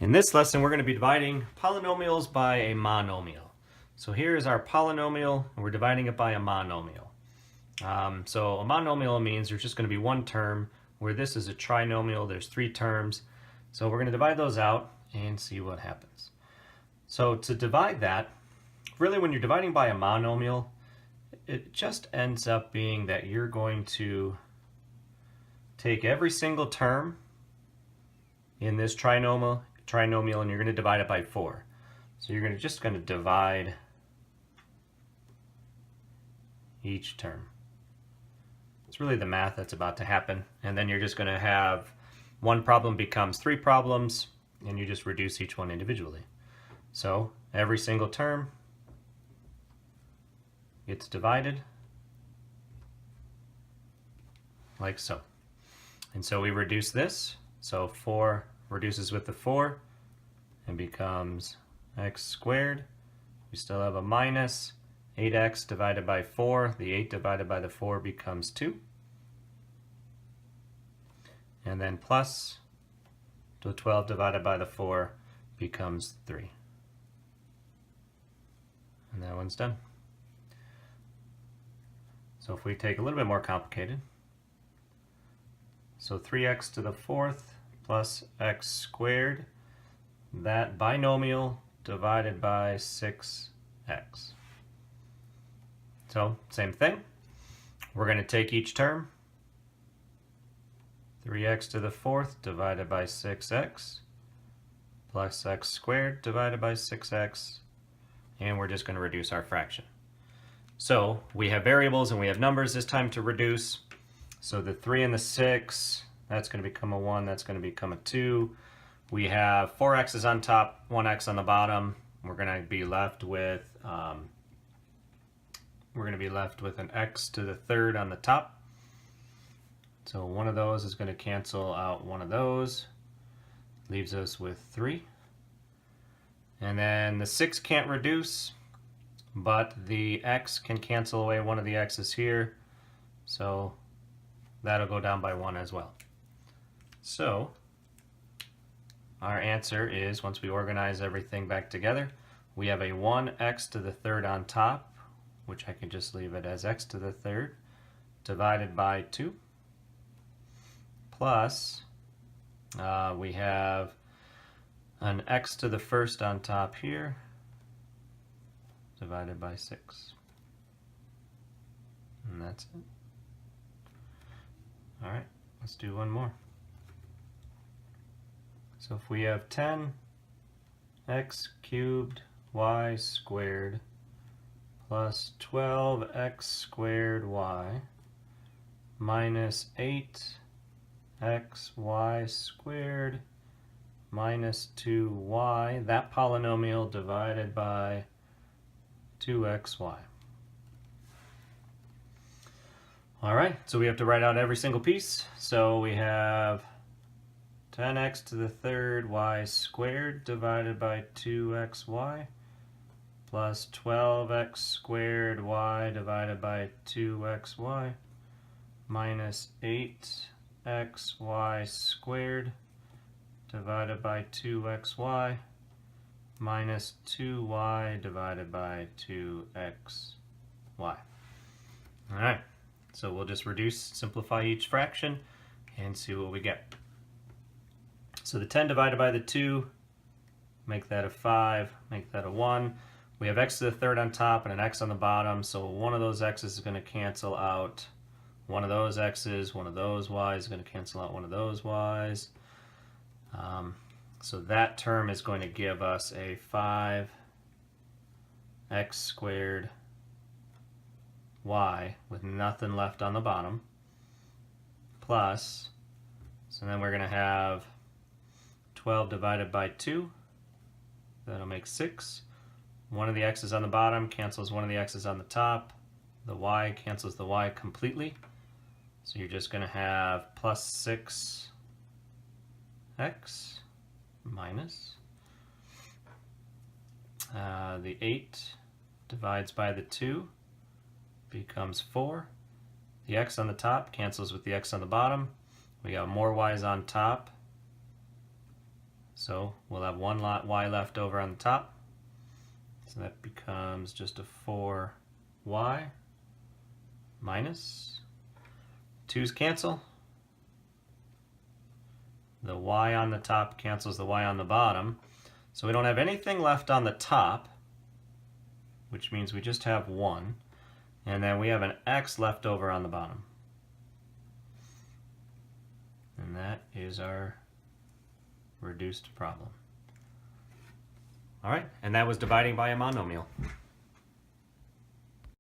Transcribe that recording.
In this lesson, we're going to be dividing polynomials by a monomial. So here is our polynomial, and we're dividing it by a monomial. So a monomial means there's just going to be one term, where this is a trinomial, there's three terms. So we're going to divide those out and see what happens. So to divide that, really when you're dividing by a monomial, it just ends up being that you're going to take every single term in this trinomial and you're going to divide it by 4. So you're just going to divide each term. It's really the math that's about to happen, and then you're just going to have one problem becomes 3 problems, and you just reduce each one individually. So every single term gets divided like so. And so we reduce this. So 4 reduces with the 4 and becomes x squared. We still have a minus 8x divided by 4. The 8 divided by the 4 becomes 2. And then plus the 12 divided by the 4 becomes 3. And that one's done. So if we take a little bit more complicated, so 3x to the 4th plus x squared, that binomial divided by 6x. So same thing, we're going to take each term, 3x to the 4th divided by 6x plus x squared divided by 6x, and we're just going to reduce our fraction. So we have variables and we have numbers this time to reduce. So the 3 and the 6, that's going to become a 1, that's going to become a 2. We have 4 x's on top, 1 x on the bottom. We're going to be left with an x to the 3rd on the top. So one of those is going to cancel out one of those. Leaves us with 3. And then the 6 can't reduce, but the x can cancel away one of the x's here. So that'll go down by 1 as well. So our answer is, once we organize everything back together, we have a 1x to the 3rd on top, which I can just leave it as x to the 3rd, divided by 2, plus we have an x to the 1st on top here, divided by 6. And that's it. All right, let's do one more. So if we have 10x cubed y squared plus 12x squared y minus 8xy squared minus 2y, that polynomial divided by 2xy. All right, so we have to write out every single piece. So we have 10x to the 3rd y squared divided by 2xy plus 12x squared y divided by 2xy minus 8xy squared divided by 2xy minus 2y divided by 2xy. All right, so we'll just reduce, simplify each fraction, and see what we get. So the 10 divided by the 2, make that a 5, make that a 1. We have x to the 3rd on top and an x on the bottom, so one of those x's is going to cancel out one of those x's, one of those y's is going to cancel out one of those y's. So that term is going to give us a 5x squared y with nothing left on the bottom, plus, so then we're going to have 12 divided by 2, that'll make 6. One of the x's on the bottom cancels one of the x's on the top. The y cancels the y completely. So you're just going to have plus 6x minus. The 8 divides by the 2, becomes 4. The x on the top cancels with the x on the bottom. We got more y's on top. So we'll have one lot y left over on the top. So that becomes just a 4y minus 2's cancel. The y on the top cancels the y on the bottom. So we don't have anything left on the top, which means we just have 1. And then we have an x left over on the bottom. And that is our reduced problem. All right, and that was dividing by a monomial.